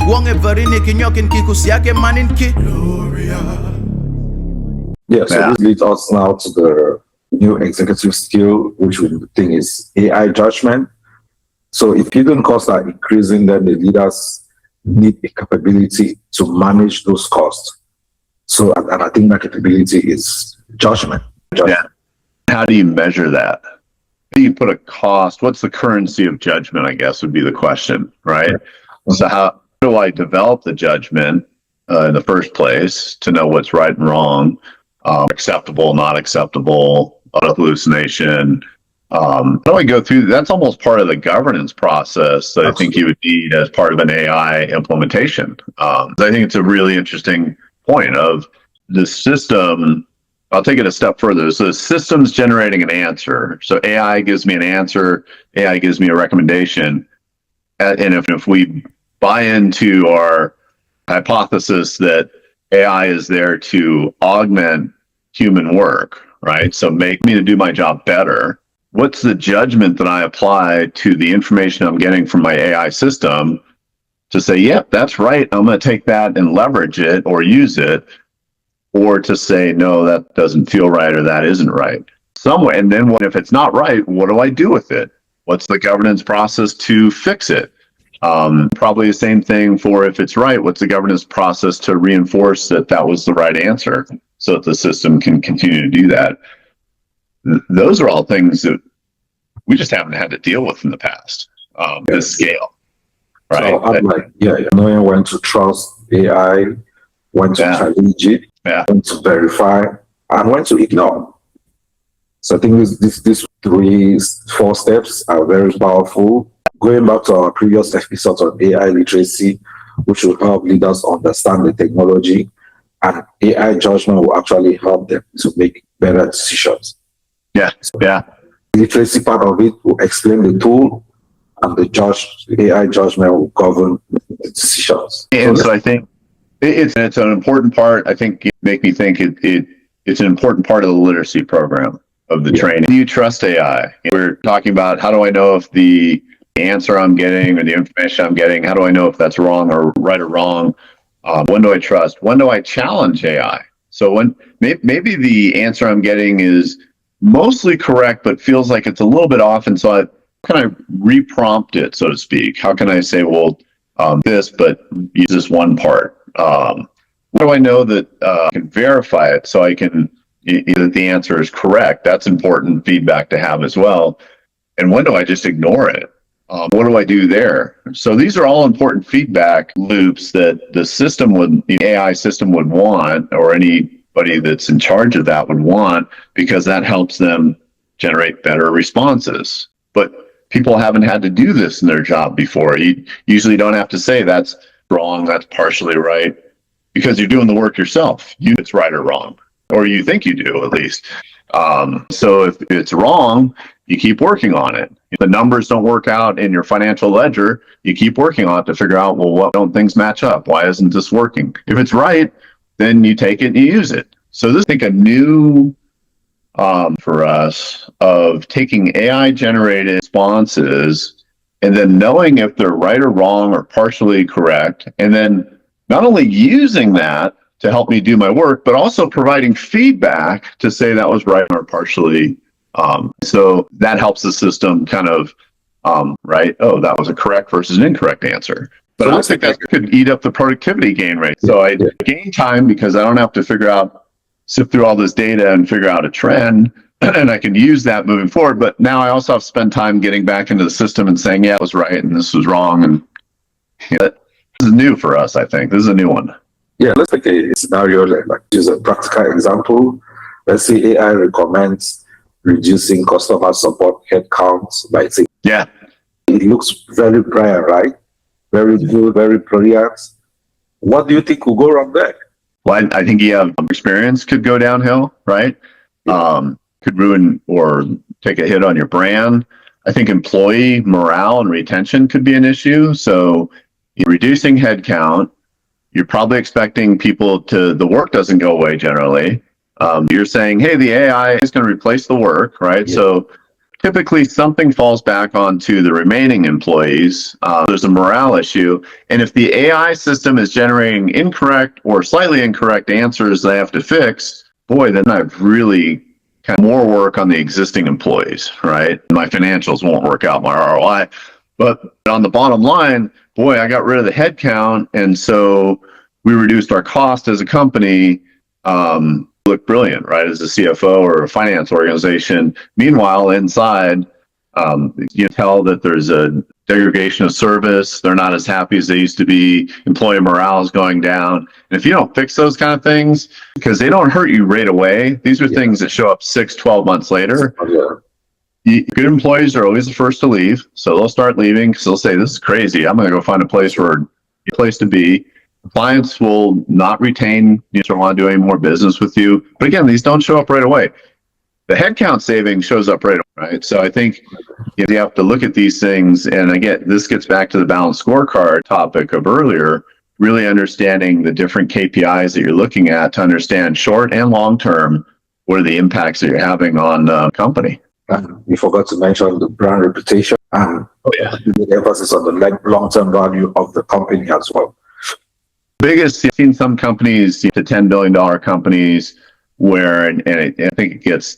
Wong everine kinyokin kikusiake maninki. Yeah, so this leads us now to the new executive skill, which we think is AI judgment. So if hidden costs are increasing, then the leaders need a capability to manage those costs. So, and I think that capability is judgment. Yeah. How do you measure that? How do you put a cost? What's the currency of judgment, I guess, would be the question, right? Mm-hmm. So how do I develop the judgment in the first place to know what's right and wrong, acceptable, not acceptable, hallucination? How do I go through? That's almost part of the governance process that I think you would need as part of an AI implementation. I think it's a really interesting point of the system. I'll take it a step further. So the system's generating an answer. So AI gives me an answer. AI gives me a recommendation. And if we buy into our hypothesis that AI is there to augment human work, right? So make me to do my job better. What's the judgment that I apply to the information I'm getting from my AI system to say, yep, that's right, I'm going to take that and leverage it or use it, or to say, no, that doesn't feel right or that isn't right. Somewhere, and then if it's not right, what do I do with it? What's the governance process to fix it? Probably the same thing for if it's right, what's the governance process to reinforce that that was the right answer so that the system can continue to do that? Those are all things that we just haven't had to deal with in the past, this scale, right? So I'm like, knowing when to trust AI, when to challenge it, when to verify, and when to ignore. So I think these 4 steps are very powerful. Going back to our previous episode on AI literacy, which will help leaders understand the technology, and AI judgment will actually help them to make better decisions. The literacy part of it will explain the tool, and the AI judgment will govern the decisions. And so I think it's an important part. I think make me think it's an important part of the literacy program of the training. Do you trust AI? We're talking about how do I know if the answer I'm getting or the information I'm getting, how do I know if that's wrong or right or wrong? When do I trust? When do I challenge AI? So when maybe the answer I'm getting is mostly correct, but feels like it's a little bit off. And so how can I re-prompt it, so to speak? How can I say, well, this, but use this one part? How do I know that I can verify it so I can, that the answer is correct? That's important feedback to have as well. And when do I just ignore it? What do I do there? So these are all important feedback loops that the system the AI system would want, or anybody that's in charge of that would want, because that helps them generate better responses. But people haven't had to do this in their job before. You usually don't have to say that's wrong, that's partially right, because you're doing the work yourself. It's right or wrong, or you think you do at least. So if it's wrong, you keep working on it. If the numbers don't work out in your financial ledger, you keep working on it to figure out, well, what don't things match up? Why isn't this working? If it's right, then you take it and you use it. So this is, I think, a new for us of taking AI generated responses and then knowing if they're right or wrong or partially correct, and then not only using that to help me do my work, but also providing feedback to say that was right or partially. So that helps the system kind of, right? Oh, that was a correct versus an incorrect answer. But I think that could eat up the productivity gain rate. So I gain time because I don't have to sift through all this data and figure out a trend, and I can use that moving forward. But now I also have to spend time getting back into the system and saying, yeah, it was right and this was wrong. And this is new for us, I think. This is a new one. Yeah, let's take a scenario like use a practical example. Let's say AI recommends reducing customer support headcounts by saying, it looks very bright, right? Very good, very brilliant. What do you think will go wrong there? Well, I think you have experience could go downhill, right? Could ruin or take a hit on your brand. I think employee morale and retention could be an issue. So you're reducing headcount. You're probably expecting people the work doesn't go away generally. You're saying, hey, the AI is going to replace the work, right? So typically something falls back onto the remaining employees. There's a morale issue. And if the AI system is generating incorrect or slightly incorrect answers they have to fix, boy, then I've really kind of more work on the existing employees, right? My financials won't work out, my ROI. But on the bottom line, boy, I got rid of the headcount. And so we reduced our cost as a company. Look brilliant, right? As a CFO or a finance organization. Meanwhile, inside, you tell that there's a degradation of service. They're not as happy as they used to be. Employee morale is going down. And if you don't fix those kind of things, because they don't hurt you right away, these are things that show up 6-12 months later. Good employees are always the first to leave. So they'll start leaving because they'll say, this is crazy. I'm going to go find a place to be. Clients will not retain, don't want to do any more business with you. But again, these don't show up right away. The headcount saving shows up right away, right? So I think you have to look at these things. And again, this gets back to the balanced scorecard topic of earlier, really understanding the different KPIs that you're looking at to understand short and long term, what are the impacts that you're having on the company. And you forgot to mention the brand reputation and the emphasis on the long-term value of the company as well. Biggest, I've seen some companies to $10 billion companies where, and I think it gets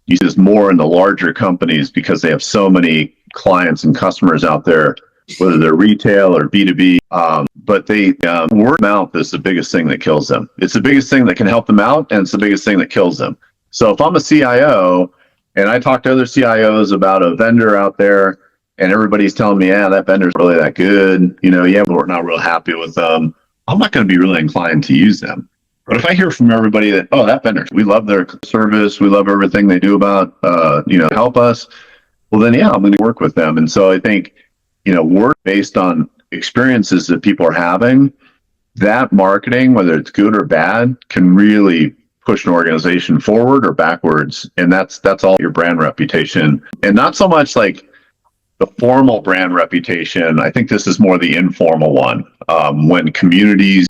uses more in the larger companies because they have so many clients and customers out there, whether they're retail or B2B. But they word of mouth is the biggest thing that kills them. It's the biggest thing that can help them out, and it's the biggest thing that kills them. So if I'm a CIO and I talk to other CIOs about a vendor out there, and everybody's telling me, yeah, that vendor's really that good, but we're not real happy with them, I'm not going to be really inclined to use them. But if I hear from everybody that, oh, that vendor, we love their service, we love everything they do about, help us, well, then, I'm going to work with them. And so I think, work based on experiences that people are having, that marketing, whether it's good or bad, can really push an organization forward or backwards. And that's all your brand reputation. And not so much like the formal brand reputation. I think this is more the informal one. When communities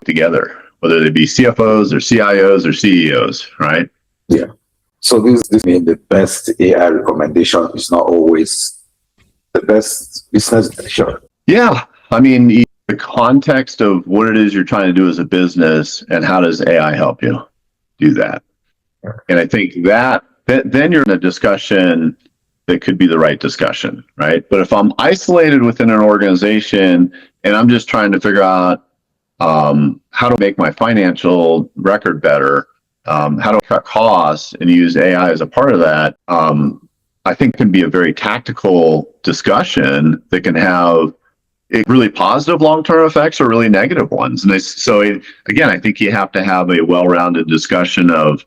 together, whether they be CFOs or CIOs or CEOs, right? Yeah. So this means the best AI recommendation is not always the best business decision. Yeah. I mean, the context of what it is you're trying to do as a business and how does AI help you do that? And I think that then you're in a discussion that could be the right discussion, right? But if I'm isolated within an organization and I'm just trying to figure out how to make my financial record better, how to cut costs and use AI as a part of that, I think can be a very tactical discussion that can have really positive long-term effects or really negative ones. And again, I think you have to have a well-rounded discussion of,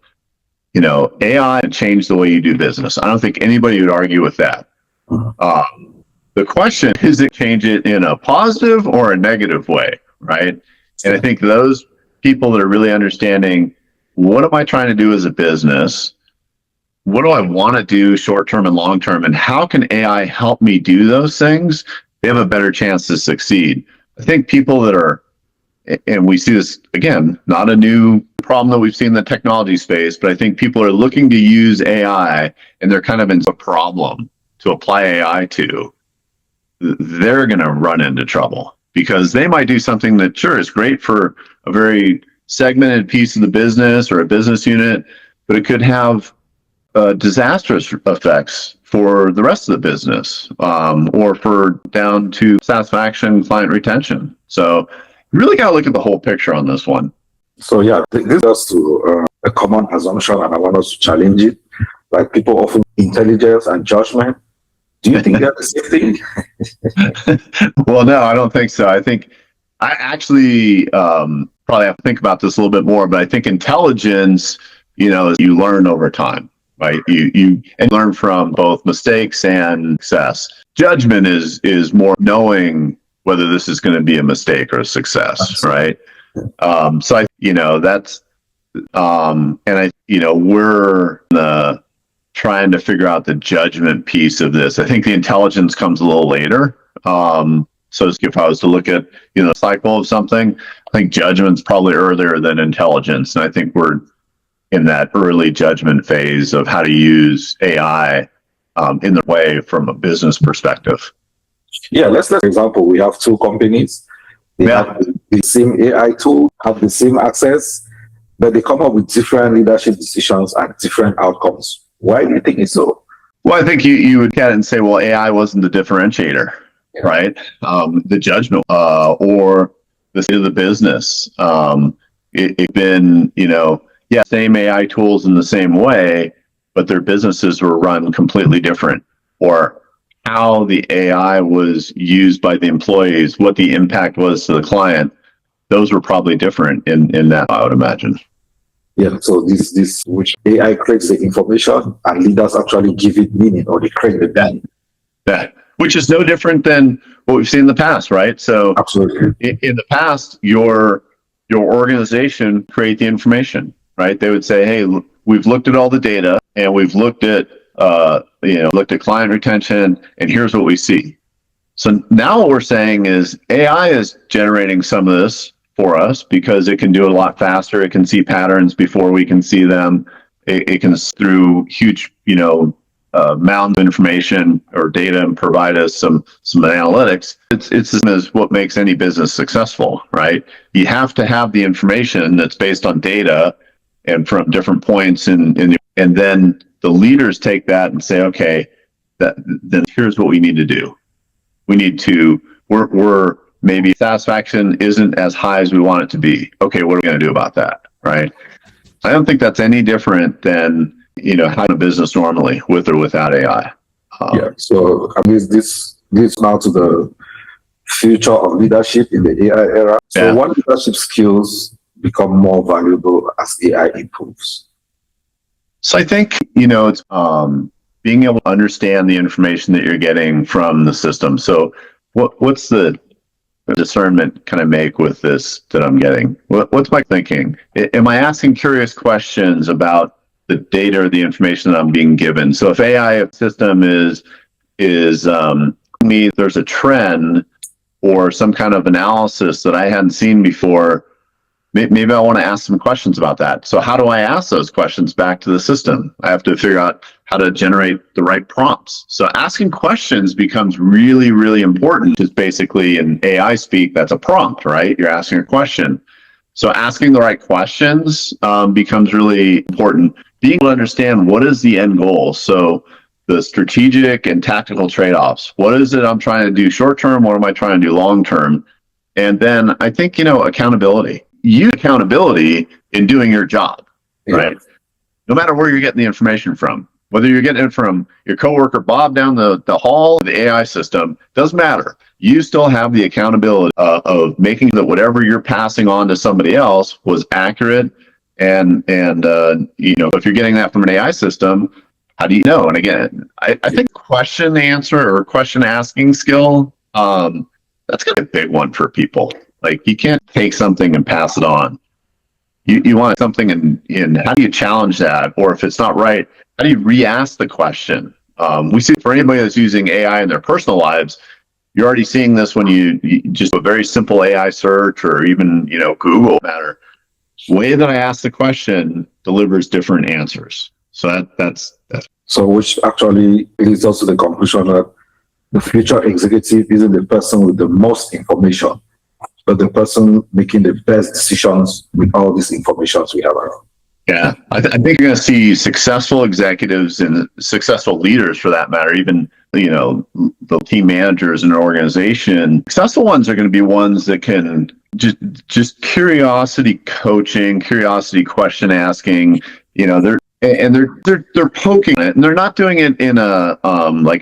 AI and change the way you do business. I don't think anybody would argue with that. The question is, it change it in a positive or a negative way, right? And I think those people that are really understanding, what am I trying to do as a business? What do I want to do short-term and long-term? And how can AI help me do those things? They have a better chance to succeed. I think people that are, and we see this, again, not a new problem that we've seen in the technology space, but I think people are looking to use AI and they're kind of in a problem to apply AI to. They're going to run into trouble because they might do something that, sure, is great for a very segmented piece of the business or a business unit, but it could have disastrous effects for the rest of the business or for down to satisfaction, client retention. So you really got to look at the whole picture on this one. So this goes to a common assumption, and I want us to challenge it. Like people often intelligence and judgment. Do you think that's the same thing? Well, no, I don't think so. I think I actually probably have to think about this a little bit more, but I think intelligence, you learn over time, right? You learn from both mistakes and success. Judgment is more knowing whether this is going to be a mistake or a success, absolutely, right? So that's, and we're trying to figure out the judgment piece of this. I think the intelligence comes a little later. So if I was to look at, the cycle of something, I think judgment's probably earlier than intelligence. And I think we're in that early judgment phase of how to use AI in the way from a business perspective. Yeah, let's for example, we have two companies. They have the same AI tool, have the same access, but they come up with different leadership decisions and different outcomes. Why do you think it's so? Well, I think you would look at it and say, well, AI wasn't the differentiator, right? The judgment or the state of the business. It's been, same AI tools in the same way, but their businesses were run completely different. Or how the AI was used by the employees, what the impact was to the client, those were probably different in that, I would imagine. Yeah, so this which AI creates the information and leaders actually give it meaning, or they create the meaning. That which is no different than what we've seen in the past, right? So absolutely, in the past, your organization create the information, right? They would say, hey, we've looked at all the data and we've looked at client retention, and here's what we see. So now what we're saying is AI is generating some of this for us because it can do it a lot faster. It can see patterns before we can see them. It can through huge, mounds of information or data and provide us some analytics. It's what makes any business successful, right? You have to have the information that's based on data and from different points and then the leaders take that and say, okay, then here's what we need to do. We're maybe satisfaction isn't as high as we want it to be. Okay, what are we going to do about that, right? I don't think that's any different than how to business normally with or without AI. So I mean, this leads now to the future of leadership in the AI era. So what leadership skills become more valuable as AI improves? So I think, it's being able to understand the information that you're getting from the system. So what's the discernment can I make with this that I'm getting? What's my thinking? Am I asking curious questions about the data or the information that I'm being given? So if AI system is me, there's a trend or some kind of analysis that I hadn't seen before, maybe I want to ask some questions about that. So how do I ask those questions back to the system? I have to figure out how to generate the right prompts. So asking questions becomes really, really important. Just basically in AI speak, that's a prompt, right? You're asking a question. So asking the right questions becomes really important. Being able to understand what is the end goal. So the strategic and tactical trade-offs. What is it I'm trying to do short-term? What am I trying to do long-term? And then I think, accountability. Use accountability in doing your job, right? No matter where you're getting the information from, whether you're getting it from your coworker Bob down the hall, the AI system, doesn't matter. You still have the accountability of making that whatever you're passing on to somebody else was accurate. And if you're getting that from an AI system, how do you know? And again, I think question answer or question asking skill, that's gonna be a big one for people. Like you can't take something and pass it on. You want something in how do you challenge that? Or if it's not right, how do you re-ask the question? We see for anybody that's using AI in their personal lives, you're already seeing this when you just do a very simple AI search or even, Google matter. Way that I ask the question delivers different answers. So that's. So which actually leads us to the conclusion that the future executive isn't the person with the most information, but the person making the best decisions with all these informations we have around. Yeah, I think you're going to see successful executives and successful leaders, for that matter, even the team managers in an organization. Successful ones are going to be ones that can just curiosity coaching, curiosity question asking. They're poking it, and they're not doing it in a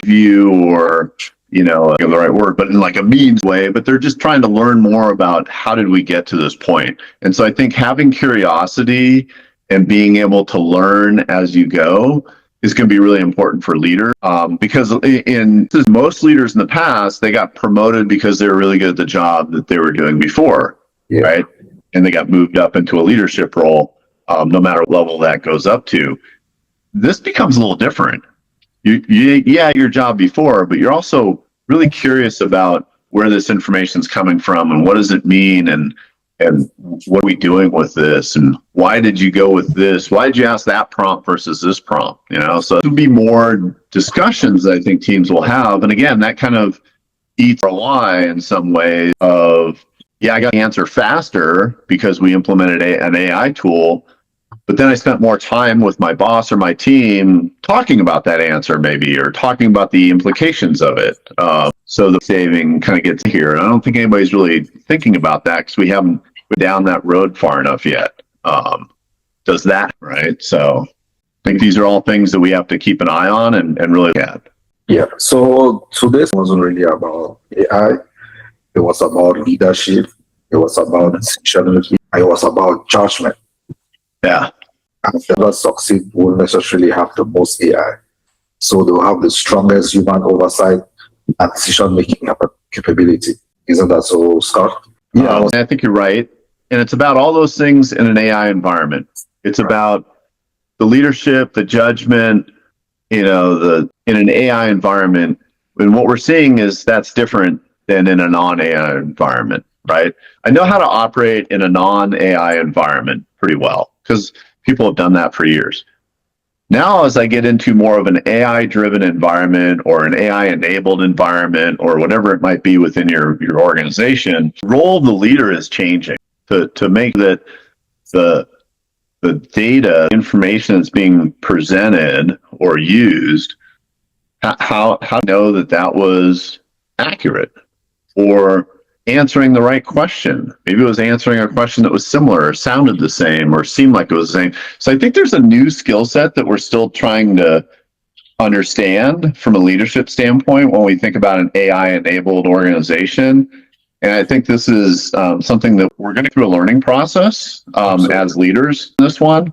view or the right word, but in like a means way, but they're just trying to learn more about how did we get to this point. And so I think having curiosity and being able to learn as you go is going to be really important for leaders, because most leaders in the past, they got promoted because they were really good at the job that they were doing before, right? And they got moved up into a leadership role, no matter what level that goes up to. This becomes a little different. Your job before, but you're also really curious about where this information is coming from and what does it mean, and and what are we doing with this? And why did you go with this? Why did you ask that prompt versus this prompt? So there'll be more discussions that I think teams will have. And again, that kind of eats ROI in some way of, yeah, I got the answer faster because we implemented an AI tool, but then I spent more time with my boss or my team talking about that answer maybe, or talking about the implications of it. So the saving kind of gets here. And I don't think anybody's really thinking about that because we haven't been down that road far enough yet. Does that, right? So I think these are all things that we have to keep an eye on and really look at. Yeah. So this wasn't really about AI. It was about leadership. It was about decision making. It was about judgment. Yeah. And whoever succeed won't necessarily have the most AI. So they'll have the strongest human oversight and decision making capability. Isn't that so, Scott? Yeah, I think you're right. And it's about all those things in an AI environment. It's about the leadership, the judgment, in an AI environment. And what we're seeing is that's different than in a non-AI environment, right? I know how to operate in a non-AI environment pretty well because people have done that for years. Now, as I get into more of an AI-driven environment or an AI-enabled environment or whatever it might be within your organization, the role of the leader is changing to make that the data, information that's being presented or used, how to know that was accurate or answering the right question. Maybe it was answering a question that was similar or sounded the same or seemed like it was the same. So I think there's a new skill set that we're still trying to understand from a leadership standpoint when we think about an AI-enabled organization. And I think this is something that we're going through a learning process as leaders in this one.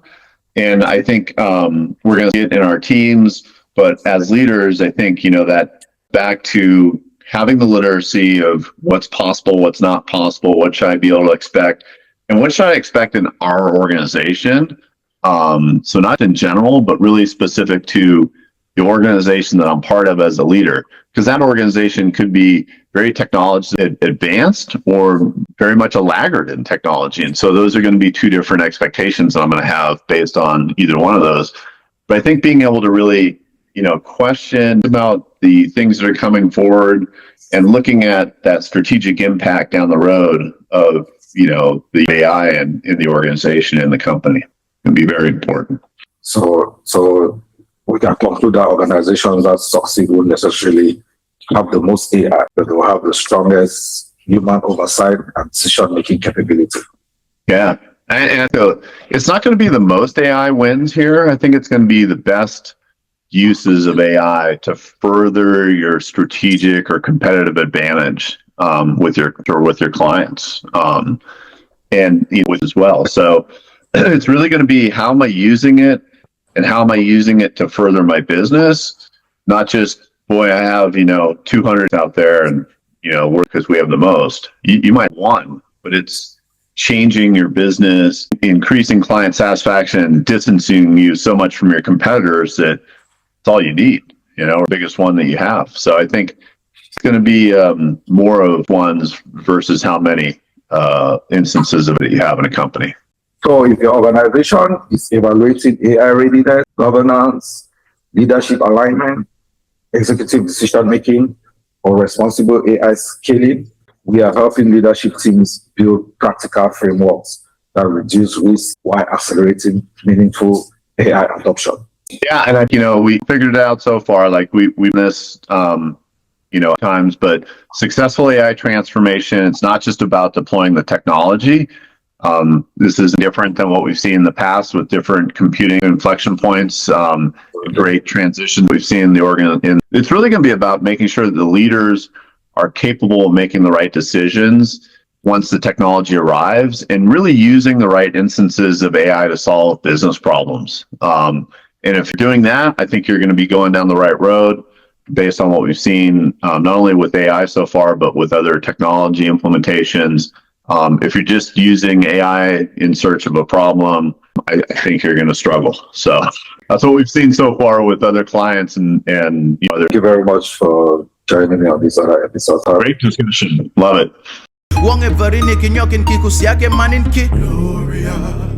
And I think we're going to see it in our teams. But as leaders, I think, that back to having the literacy of what's possible, what's not possible, what should I be able to expect, and what should I expect in our organization. So not in general, but really specific to the organization that I'm part of as a leader, because that organization could be very technology advanced or very much a laggard in technology. And so those are going to be two different expectations that I'm going to have based on either one of those. But I think being able to really, question about the things that are coming forward and looking at that strategic impact down the road of, the AI in the organization and the company can be very important. So we can conclude that organizations that succeed won't necessarily have the most AI, but they'll have the strongest human oversight and decision-making capability. Yeah. And so it's not going to be the most AI wins here. I think it's going to be the best uses of AI to further your strategic or competitive advantage with your clients and with as well. So it's really going to be, how am I using it and how am I using it to further my business? Not just, boy, I have 200 out there and because we have the most. You might want, but it's changing your business, increasing client satisfaction, distancing you so much from your competitors that it's all you need, or biggest one that you have. So I think it's going to be more of ones versus how many instances of it you have in a company. So if your organization is evaluating AI readiness, governance, leadership alignment, executive decision making, or responsible AI scaling, we are helping leadership teams build practical frameworks that reduce risk while accelerating meaningful AI adoption. Yeah, and we figured it out so far. Like we missed, times, but successful AI transformation. It's not just about deploying the technology. This is different than what we've seen in the past with different computing inflection points. Great transition we've seen in the organ. It's really going to be about making sure that the leaders are capable of making the right decisions once the technology arrives, and really using the right instances of AI to solve business problems. And if you're doing that, I think you're going to be going down the right road based on what we've seen, not only with AI so far, but with other technology implementations. If you're just using AI in search of a problem, I think you're going to struggle. So that's what we've seen so far with other clients. And Thank you very much for joining me on this other episode. Great discussion. Love it. Wong every nicky nyokin ki kusiake manin ki Gloria